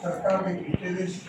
tratar de que ustedes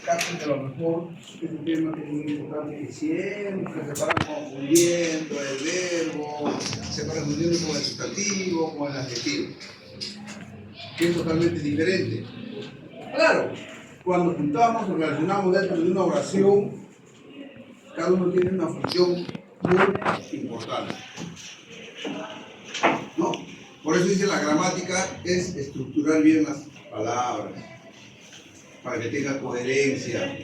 capten de lo mejor este tema que es muy importante, que siempre se paran confundiendo el verbo, se paran confundiendo con el sustantivo, con el adjetivo, que es totalmente diferente. Claro, cuando juntamos o relacionamos dentro de una oración, cada uno tiene una función muy importante, ¿no? Por eso dice la gramática es estructurar bien las palabras, para que tenga coherencia,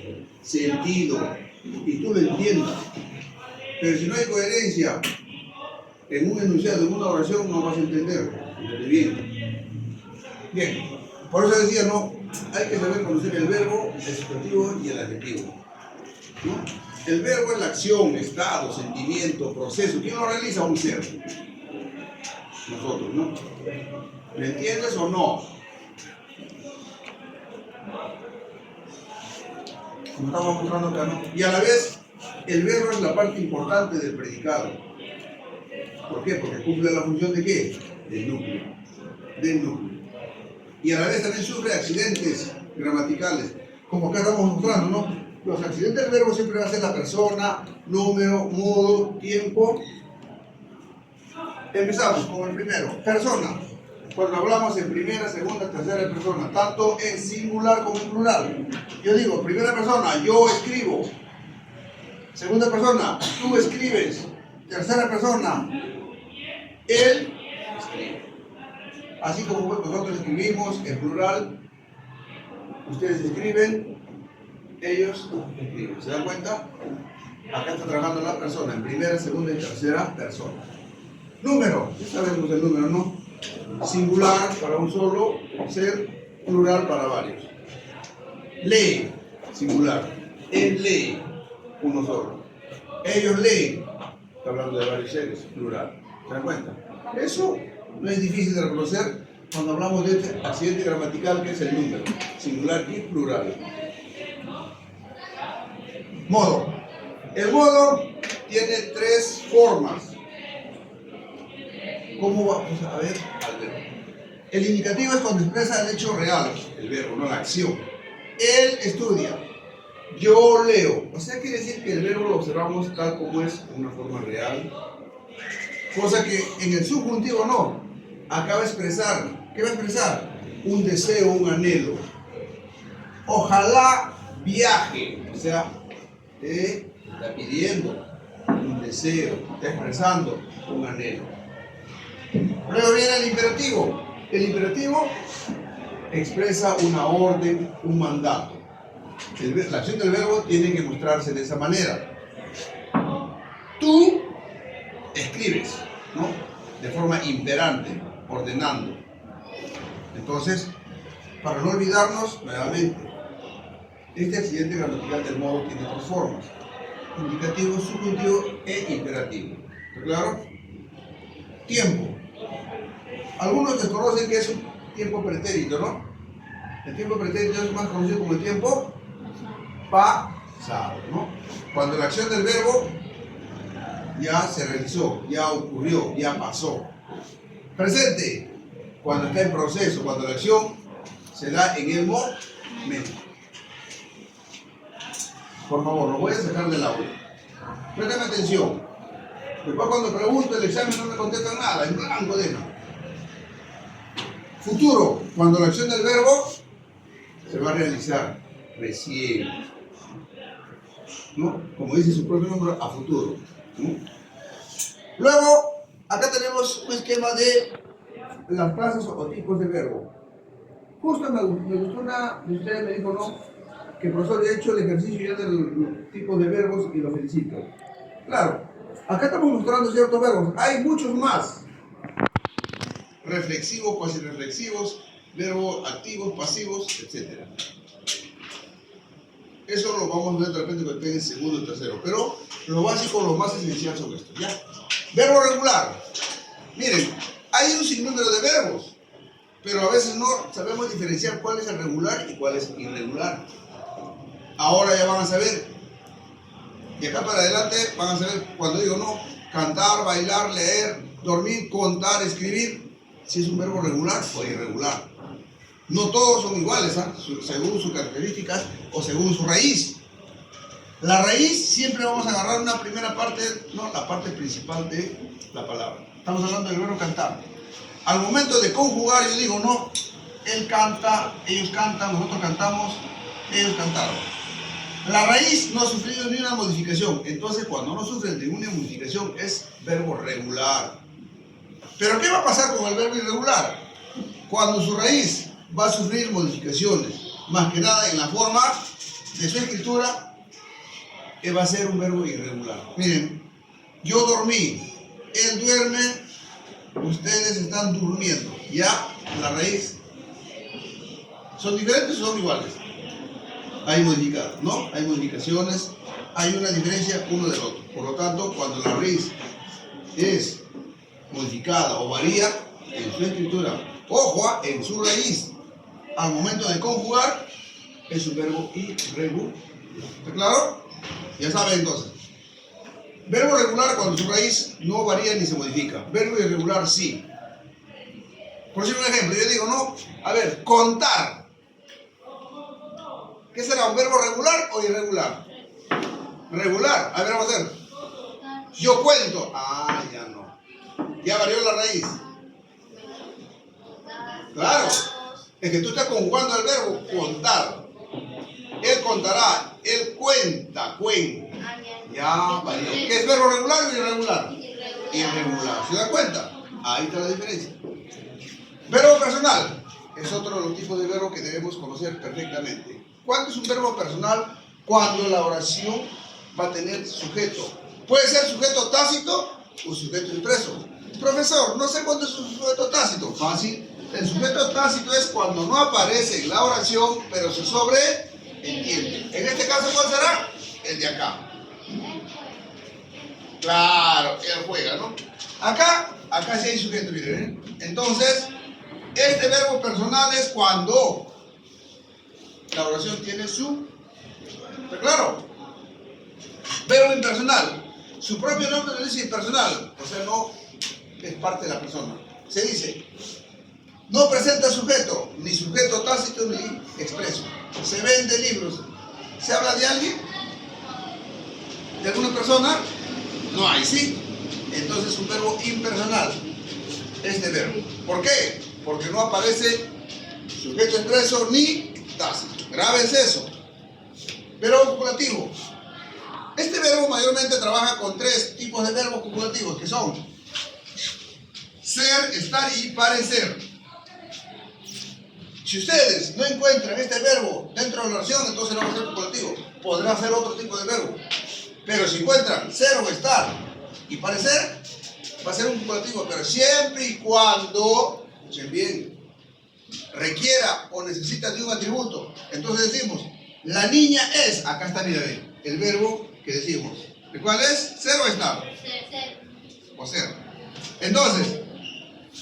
sentido, y tú lo entiendas. Pero si no hay coherencia en un enunciado, en una oración, no vas a entender bien. Bien, por eso decía, no, hay que saber conocer el verbo, el sustantivo y el adjetivo, ¿no? El verbo es la acción, estado, sentimiento, proceso. ¿Quién lo realiza? Un ser. Nosotros, ¿no? ¿Me entiendes o no? Como estamos mostrando acá, ¿no? Y a la vez, el verbo es la parte importante del predicado. ¿Por qué? Porque cumple la función de ¿qué? Del núcleo. Del núcleo. Y a la vez también sufre accidentes gramaticales. Como acá estamos mostrando, ¿no? Los accidentes del verbo siempre va a ser la persona, número, modo, tiempo. Empezamos con el primero. Persona. Cuando hablamos en primera, segunda, tercera persona, tanto en singular como en plural. Yo digo, primera persona, yo escribo. Segunda persona, tú escribes. Tercera persona, él escribe. Así como nosotros escribimos en plural, ustedes escriben, ellos escriben. ¿Se dan cuenta? Acá está trabajando la persona en primera, segunda y tercera persona. Número, ya sabemos el número, ¿no? Singular para un solo ser, plural para varios. Lee, singular. Él lee, uno solo. Ellos leen, está hablando de varios seres, plural. ¿Se dan cuenta? Eso no es difícil de reconocer cuando hablamos de este accidente gramatical que es el número, singular y plural. Modo. El modo tiene tres formas. ¿Cómo vamos a ver al verbo? El indicativo es cuando expresa el hecho real, el verbo, no la acción. Él estudia, yo leo. O sea, quiere decir que el verbo lo observamos tal como es, en una forma real. Cosa que en el subjuntivo no. Acá va a expresar, ¿qué va a expresar? Un deseo, un anhelo. Ojalá viaje, o sea, te está pidiendo un deseo, está expresando un anhelo. Luego viene el imperativo. El imperativo expresa una orden, un mandato. La acción del verbo tiene que mostrarse de esa manera. Tú escribes, ¿no? De forma imperante, ordenando. Entonces, para no olvidarnos, nuevamente, este accidente gramatical del modo tiene dos formas: indicativo, subjuntivo e imperativo. ¿Está claro? Tiempo. Algunos desconocen que es un tiempo pretérito, ¿no? El tiempo pretérito es más conocido como el tiempo pasado, ¿no? Cuando la acción del verbo ya se realizó, ya ocurrió, ya pasó. Presente, cuando está en proceso, cuando la acción se da en el momento. Por favor, lo voy a sacar del audio. Préstame atención. Después cuando pregunto el examen no me contestan nada, en blanco deja. Futuro, cuando la acción del verbo se va a realizar recién, ¿no? Como dice su propio nombre, a futuro, ¿no? Luego, acá tenemos un esquema de las clases o tipos de verbo. Justo me gustó una de ustedes, me dijo, no, que el profesor ya ha hecho el ejercicio ya de los tipos de verbos y lo felicito. Claro, acá estamos mostrando ciertos verbos, hay muchos más. Reflexivos, cuasi reflexivos, verbos activos, pasivos, etc. Eso lo vamos a ver de repente cuando esté en segundo y tercero, pero lo básico, lo más esencial son estos, ¿ya? Verbo regular. Miren, hay un sinnúmero de verbos, pero a veces no sabemos diferenciar cuál es el regular y cuál es irregular. Ahora ya van a saber, y acá para adelante van a saber cuando digo no, cantar, bailar, leer, dormir, contar, escribir, si es un verbo regular o irregular. No todos son iguales, según sus características o según su raíz. La raíz siempre vamos a agarrar una primera parte, no, la parte principal de la palabra. Estamos hablando del verbo cantar. Al momento de conjugar, yo digo, no, él canta, ellos cantan, nosotros cantamos, ellos cantaron. La raíz no ha sufrido ni una modificación. Entonces, cuando no sufre de una modificación, es verbo regular. Pero, ¿qué va a pasar con el verbo irregular? Cuando su raíz va a sufrir modificaciones, más que nada en la forma de su escritura, que va a ser un verbo irregular. Miren, yo dormí, él duerme, ustedes están durmiendo. Ya, la raíz. ¿Son diferentes o son iguales? Hay modificadas, ¿no? Hay modificaciones, hay una diferencia uno del otro. Por lo tanto, cuando la raíz es modificada o varía en su escritura, ojo, en su raíz, al momento de conjugar, es un verbo irregular. ¿Está claro? Ya saben entonces. Verbo regular cuando su raíz no varía ni se modifica. Verbo irregular sí. Por decir un ejemplo, yo digo, no, a ver, contar. ¿Qué será? ¿Un verbo regular o irregular? Regular. A ver, vamos a hacer. Yo cuento. Ah, ya no. Ya varió la raíz. Claro. Es que tú estás conjugando el verbo contar. Él contará. Él cuenta. Ya varió. ¿Qué es verbo regular o irregular? Irregular. ¿Se da cuenta? Ahí está la diferencia. Verbo personal. Es otro de los tipos de verbos que debemos conocer perfectamente. ¿Cuándo es un verbo personal? Cuando la oración va a tener sujeto. Puede ser sujeto tácito o sujeto expreso. Profesor, no sé cuándo es un sujeto tácito. Fácil. El sujeto tácito es cuando no aparece en la oración, pero se sobreentiende. En este caso, ¿cuál será? El de acá. Claro, él juega, ¿no? Acá sí hay sujeto, miren. Entonces, este verbo personal es cuando la oración tiene su... ¿Está claro? Verbo impersonal. Su propio nombre le dice impersonal. O sea, no es parte de la persona. Se dice, no presenta sujeto, ni sujeto tácito ni expreso. Se vende libros. ¿Se habla de alguien? ¿De alguna persona? No hay, ¿sí? Entonces es un verbo impersonal. Este verbo. ¿Por qué? Porque no aparece sujeto expreso ni tácito. Grábense eso. Verbo copulativo. Este verbo mayormente trabaja con tres tipos de verbos copulativos, que son ser, estar y parecer. Si ustedes no encuentran este verbo dentro de la oración, entonces no va a ser copulativo. Podrá ser otro tipo de verbo. Pero si encuentran ser o estar y parecer, va a ser un copulativo, pero siempre y cuando, escuchen bien, requiera o necesita de un atributo. Entonces decimos, la niña es, acá está, mira, el verbo que decimos. ¿Cuál es? ¿Ser o estar? Ser. O ser. Entonces,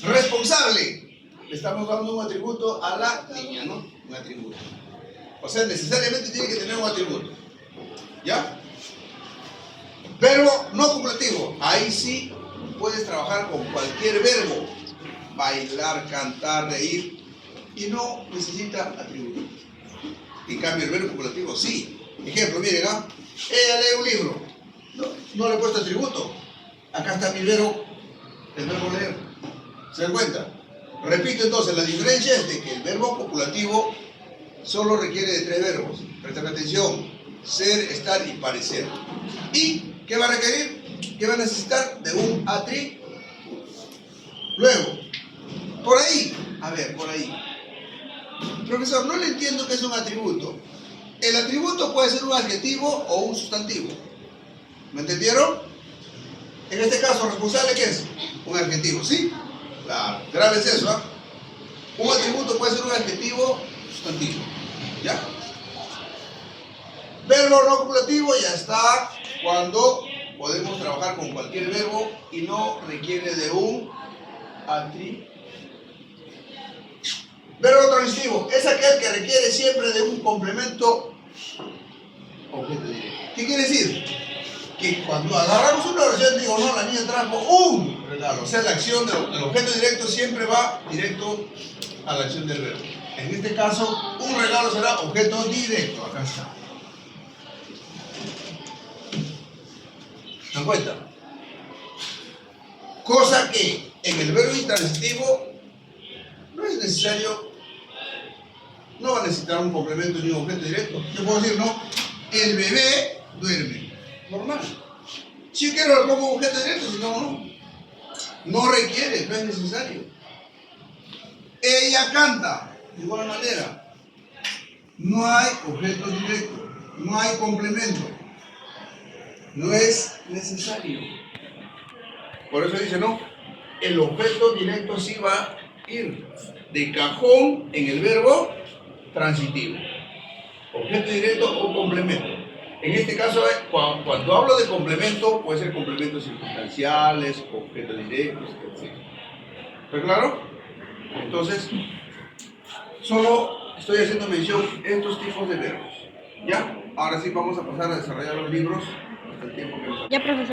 responsable. Le estamos dando un atributo a la niña, ¿no? Un atributo. O sea, necesariamente tiene que tener un atributo. ¿Ya? Verbo no copulativo. Ahí sí puedes trabajar con cualquier verbo. Bailar, cantar, reír. Y no necesita atributo. En cambio, el verbo copulativo sí. Ejemplo, miren, ¿ah? Ella lee un libro. No le he puesto atributo. Acá está mi verbo, el verbo leer. ¿Se dan cuenta? Repito entonces, la diferencia es de que el verbo copulativo solo requiere de tres verbos. Presten atención. Ser, estar y parecer. ¿Y qué va a requerir? ¿Qué va a necesitar? De un atributo. Luego, por ahí, a ver, por ahí. Profesor, no le entiendo qué es un atributo. El atributo puede ser un adjetivo o un sustantivo. ¿Me entendieron? En este caso, responsable, ¿qué es? Un adjetivo, ¿sí? Claro, grábense eso, ¿ah? Un atributo puede ser un adjetivo o sustantivo. ¿Ya? Verbo no copulativo ya está cuando podemos trabajar con cualquier verbo y no requiere de un atributo. Verbo transitivo es aquel que requiere siempre de un complemento objeto directo. ¿Qué quiere decir? Que cuando agarramos una oración, digo, no, la niña trajo un regalo. O sea, la acción del objeto directo siempre va directo a la acción del verbo. En este caso, un regalo será objeto directo. Acá está. ¿Se dan cuenta? Cosa que en el verbo intransitivo no es necesario, no va a necesitar un complemento ni un objeto directo. Yo puedo decir, no, el bebé duerme. Normal. Si yo quiero le pongo objeto directo, si no, no. No requiere, no es necesario. Ella canta, de igual manera. No hay objeto directo, no hay complemento. No es necesario. Por eso dice, no, el objeto directo sí va a ir de cajón en el verbo transitivo. Objeto directo o complemento. En este caso, cuando hablo de complemento, puede ser complementos circunstanciales, objetos directos, etc. ¿Está claro? Entonces, solo estoy haciendo mención a estos tipos de verbos. ¿Ya? Ahora sí vamos a pasar a desarrollar los libros hasta el tiempo que nos... Ya, profesor.